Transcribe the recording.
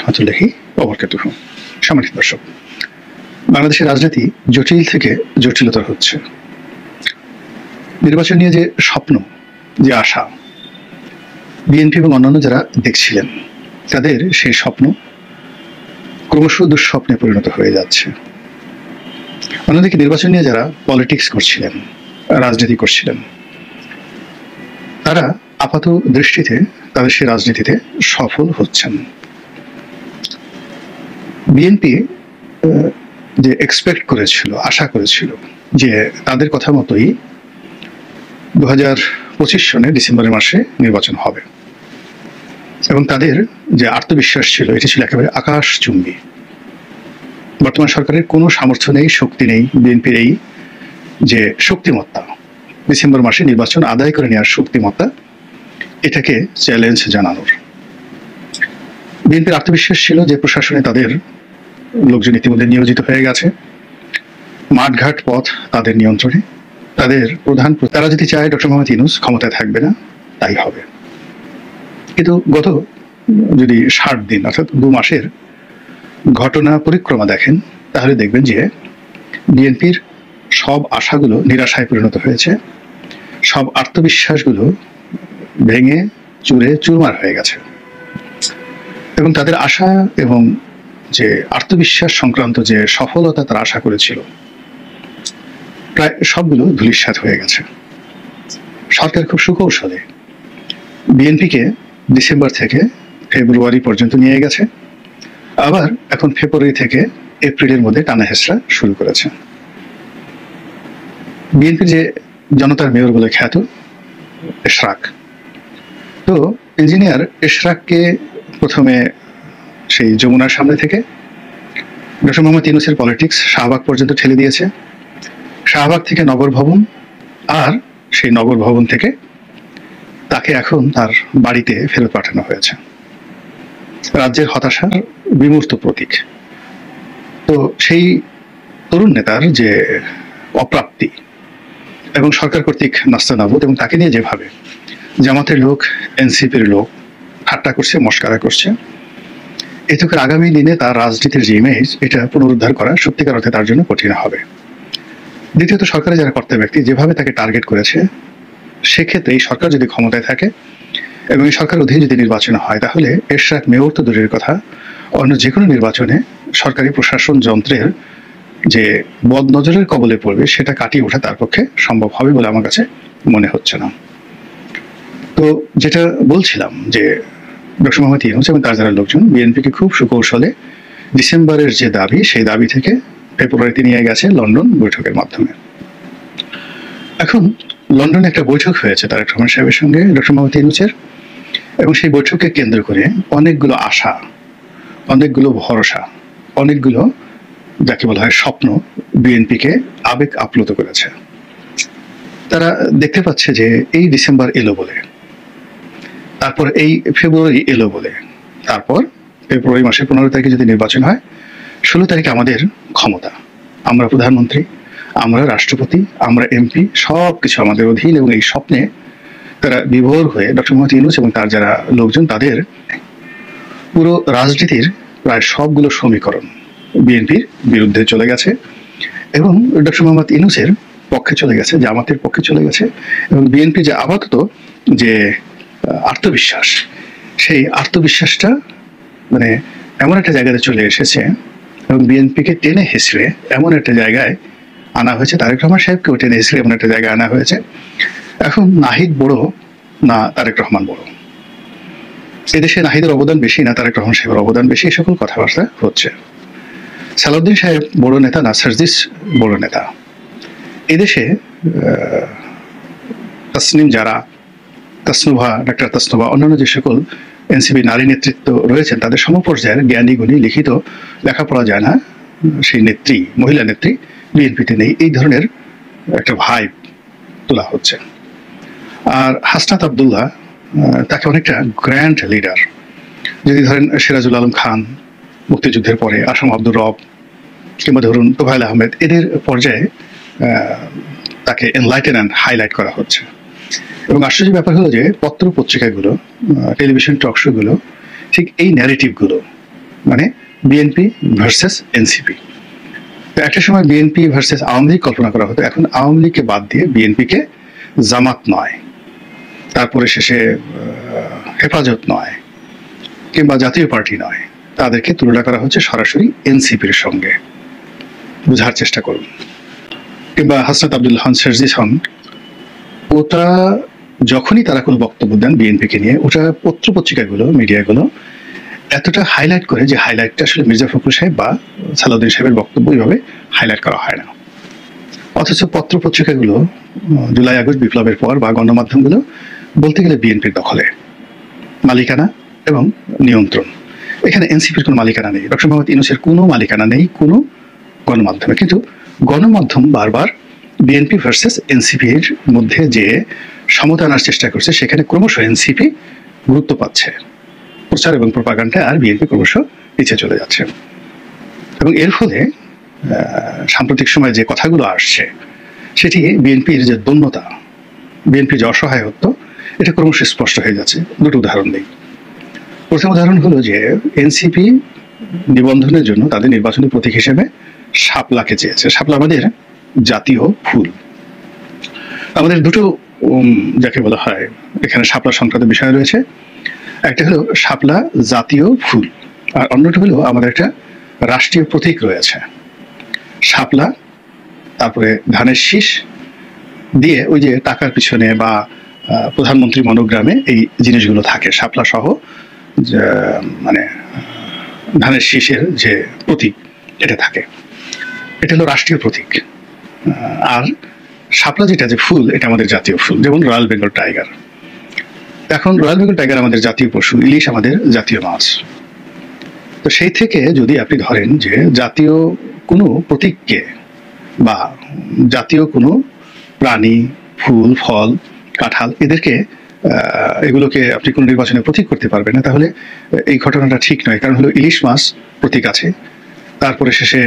রহমতুল্লাহি ওয়া বারাকাতুহু। সম্মানিত দর্শক, বাংলাদেশের রাজনীতি জটিল থেকে জটিলতর হচ্ছে। নির্বাচন নিয়ে যে স্বপ্ন, যে আশা বিএনপি এবং অন্যান্য যারা দেখছিলেন, তাদের সেই স্বপ্ন ক্রমশ দুঃস্বপ্নে পরিণত হয়ে যাচ্ছে। অন্যদিকে নির্বাচন নিয়ে যারা পলিটিক্স করছিলেন, রাজনীতি করছিলেন, তারা আপাত দৃষ্টিতে তাদের সেই রাজনীতিতে সফল হচ্ছেন। বিএনপি যে এক্সপেক্ট করেছিল, আশা করেছিল যে তাদের কথা মতোই 2025 সনে ডিসেম্বরের মাসে নির্বাচন হবে, এবং তাদের যে আত্মবিশ্বাস ছিল এটি ছিল একেবারে আকাশচুম্বী। বর্তমান সরকারের কোনো সামর্থ্য নেই, শক্তি নেই বিএনপির এই যে শক্তিমত্তা, ডিসেম্বর মাসে নির্বাচন আদায় করে নেওয়ার শক্তিমত্তা, এটাকে চ্যালেঞ্জ জানানোর। বিএনপির আত্মবিশ্বাস ছিল যে প্রশাসনে তাদের লোকজন ইতিমধ্যে নিয়োজিত হয়ে গেছে, মাঠঘাট পথ তাদের নিয়ন্ত্রণে, তাদের প্রধান, তারা যদি চায় ডক্টর মোহাম্মদ ইউনূস ক্ষমতায় থাকবে না, তাই হবে। কিন্তু গত যদি 60 দিন অর্থাৎ 2 মাসের ঘটনা পরিক্রমা দেখেন, তাহলে দেখবেন যে বিএনপির সব আশাগুলো নিরাশায় পরিণত হয়েছে, সব আত্মবিশ্বাসগুলো ভেঙে চুরে চুরমার হয়ে গেছে, এবং তাদের আশা এবং যে আত্মবিশ্বাস সংক্রান্ত যে সফলতা তারা আশা করেছিল, প্রায় সবগুলো ধূলিসাৎ হয়ে গেছে। সরকার খুব সুকৌশলে বিএনপিকে ডিসেম্বর থেকে ফেব্রুয়ারি পর্যন্ত নিয়ে গেছে, আবার এখন ফেব্রুয়ারি থেকে এপ্রিলের মধ্যে টানা হেঁচড়া শুরু করেছে। বিএনপির যে জনতার মেয়র বলে খ্যাত এশরাক, তো ইঞ্জিনিয়ার এশরাককে প্রথমে সেই যমুনার সামনে থেকে ডক্টর মোহাম্মদ ইউনূসের পলিটিক্স শাহবাগ পর্যন্ত ঠেলে দিয়েছে, শাহবাগ থেকে নগর ভবন, আর সেই নগর ভবন থেকে তাকে এখন তার বাড়িতে ফেরত পাঠানো হয়েছে। রাজ্যের হতাশার বিমূর্ত প্রতীক। তো সেই তরুণ নেতার যে অপ্রাপ্তি এবং সরকার কর্তৃক নাস্তানাবুদ, এবং তাকে নিয়ে যেভাবে জামাতের লোক, এনসিপির লোক ঠাট্টা করছে, মস্কারা করছে, এটুকু আগামী দিনে তার রাজনীতির যে ইমেজ, এটা পুনরুদ্ধার করা সত্যিকার অর্থে তার জন্য কঠিন হবে। দ্বিতীয়ত, সরকারের যারা কর্তা ব্যক্তি যেভাবে তাকে টার্গেট করেছে, সেক্ষেত্রে এই সরকার যদি ক্ষমতায় থাকে এবং এই সরকার অধীনে যদি নির্বাচন হয়, তাহলে এশরাক মেয়র তো দূরের কথা, অন্য যে কোনো নির্বাচনে সরকারি প্রশাসন যন্ত্রের যে বদনজরের কবলে পড়বে, সেটা কাটিয়ে ওঠা তার পক্ষে সম্ভব হবে বলে আমার কাছে মনে হচ্ছে না। তো যেটা বলছিলাম যে ডক্টর মোহাম্মদ ইউনূস এবং তার যারা লোকজন বিএনপিকে খুব সুকৌশলে ডিসেম্বরের যে দাবি, সেই দাবি থেকে ফেব্রুয়ারিতে নিয়ে গেছে লন্ডন বৈঠকের মাধ্যমে। এখন লন্ডনে একটা বৈঠক হয়েছে তারেক রহমান সাহেবের সঙ্গে ডক্টর মোহাম্মদ ইউনূসের, এবং সেই বৈঠককে কেন্দ্র করে অনেকগুলো আশা, অনেকগুলো ভরসা, অনেকগুলো যাকে বলা হয় স্বপ্ন বিএনপিকে আবেগ আপ্লুত করেছে। তারা দেখতে পাচ্ছে যে এই ডিসেম্বর এলো বলে, তারপর এই ফেব্রুয়ারি এলো বলে, তারপর ফেব্রুয়ারি মাসের 15 তারিখে যদি নির্বাচন হয়, 16 তারিখে আমাদের ক্ষমতা, আমরা প্রধানমন্ত্রী, আমরা রাষ্ট্রপতি, আমরা এমপি, সব কিছু আমাদের অধীন। এবং এই স্বপ্নে তারা বিভোর হয়ে ডক্টর মোহাম্মদ ইউনূস এবং তার যারা লোকজন, তাদের পুরো রাজনীতির প্রায় সবগুলো সমীকরণ বিএনপির বিরুদ্ধে চলে গেছে, এবং ডক্টর মোহাম্মদ ইউনূসের পক্ষে চলে গেছে, জামাতের পক্ষে চলে গেছে। এবং বিএনপি যে আপাতত যে আত্মবিশ্বাস, সেই আত্মবিশ্বাসটা মানে এমন একটা জায়গাতে চলে এসেছে, এবং বিএনপিকে টেনে হেসড়ে এমন একটা জায়গায় আনা হয়েছে, তারেক রহমান সাহেবকেও টেনে হেসড়ে এমন একটা জায়গায় আনা হয়েছে। এখন নাহিদ বড় না তারেক রহমান বড়, এদেশে নাহিদের অবদান বেশি না তারেক রহমান সাহেবের অবদান বেশি, এই সকল কথাবার্তা হচ্ছে। সালাউদ্দিন সাহেব বড় নেতা না সার্জিস বড় নেতা, এদেশে তাসনিম যারা, তাসনুভা, ডাক্তার তাসনুভা, অন্যান্য যে সকল এনসিপি নারী নেতৃত্ব রয়েছেন, তাদের সমপর্যায়ের জ্ঞানী গুণী, লিখিত লেখাপড়া যায় না সেই নেত্রী, মহিলা নেত্রী বিএনপিতে নেই, এই ধরনের একটা ভাইব তোলা হচ্ছে। আর হাসনাত আবদুল্লাহ, তাকে অনেকটা গ্র্যান্ড লিডার, যদি ধরেন সিরাজুল আলম খান মুক্তিযুদ্ধের পরে, আসাম আব্দুর রব, কিংবা ধরুন তোফায়েল আহমেদ, এদের পর্যায়ে তাকে এনলাইটেন অ্যান্ড হাইলাইট করা হচ্ছে। এবং আশ্চর্য ব্যাপার হলো যে পত্র পত্রিকাগুলো, টেলিভিশন টক শোগুলো ঠিক এই ন্যারেটিভগুলো মানে বিএনপি ভার্সেস এনসিপি। একটা সময় বিএনপি ভার্সেস আওয়ামী লীগ কল্পনা করা হতো, এখন আওয়ামী লীগকে বাদ দিয়ে বিএনপিকে জামাত নয়, তারপরে শেষে হেফাজত নয়, কিংবা জাতীয় পার্টি নয়, তাদেরকে তুলনা করা হচ্ছে সরাসরি এনসিপির সঙ্গে। বোঝার চেষ্টা করুন। কিংবা হাসনাত আব্দুল্লাহ শেরজিস হন, ওটা যখনই তারা কোনো বক্তব্য দেন বিএনপিকে নিয়ে, ওটা পত্রপত্রিকাগুলো, মিডিয়াগুলো এতটা হাইলাইট করে যে হাইলাইটটা আসলে মির্জা ফখরুল সাহেব বা সালাউদ্দিন সাহেবের বক্তব্য এইভাবে হাইলাইট করা হয় না। অথচ পত্রপত্রিকাগুলো জুলাই আগস্ট বিপ্লবের পর বা গণমাধ্যমগুলো বলতে গেলে বিএনপির দখলে, মালিকানা এবং নিয়ন্ত্রণ। এখানে এনসিপির কোনো মালিকানা নেই, ডক্টর মোহাম্মদ ইউনূসের কোনো মালিকানা নেই কোনো গণমাধ্যমে। কিন্তু গণমাধ্যম বারবার বিএনপি ভার্সেস এনসিপির মধ্যে যে সমতা আনার চেষ্টা করছে, সেখানে ক্রমশ এনসিপি গুরুত্ব পাচ্ছে, প্রচার এবং প্রপাগান্ডা, আর বিএনপি ক্রমশ পিছিয়ে চলে যাচ্ছে। এবং এর ফলে সাম্প্রতিক সময়ে যে কথাগুলো আসছে, সেটি বিএনপির যে দন্যতা, বিএনপি যে অসহায়ত্ব, এটা ক্রমশ স্পষ্ট হয়ে যাচ্ছে। দুটো উদাহরণ নেই। প্রথম উদাহরণ হলো যে এনসিপি নিবন্ধনের জন্য তাদের নির্বাচনী প্রতীক হিসেবে শাপলাকে চেয়েছে। শাপলা আমাদের জাতীয় ফুল। আমাদের দুটো যাকে বলা হয় এখানে শাপলা সংক্রান্ত বিষয় রয়েছে। একটা হলো শাপলা জাতীয় ফুল, আর অন্যটা হলো আমাদের একটা রাষ্ট্রীয় প্রতীক রয়েছে। শাপলা, তারপরে ধানের শীষ দিয়ে ওই যে টাকার পিছনে বা প্রধানমন্ত্রী মনোগ্রামে এই জিনিসগুলো থাকে, শাপলা সহ মানে ধানের শীষের যে প্রতীক এটা থাকে, এটা হলো রাষ্ট্রীয় প্রতীক। আর শাপলা যেটা যে ফুল, এটা আমাদের জাতীয় ফুল, যেমন রয়্যাল বেঙ্গল টাইগার। এখন রয়্যাল বেঙ্গল টাইগার আমাদের জাতীয় পশু, ইলিশ আমাদের জাতীয় মাছ। তো সেই থেকে যদি আপনি ধরেন যে জাতীয় কোনো প্রতীককে বা জাতীয় কোনো প্রাণী, ফুল, ফল, কাঁঠাল, এগুলোকে আপনি কোনো নির্বাচনে প্রতীক করতে পারবেন না, তাহলে এই ঘটনাটা ঠিক নয়। কারণ হলো ইলিশ মাছ প্রতীক আছে, তারপরে শেষে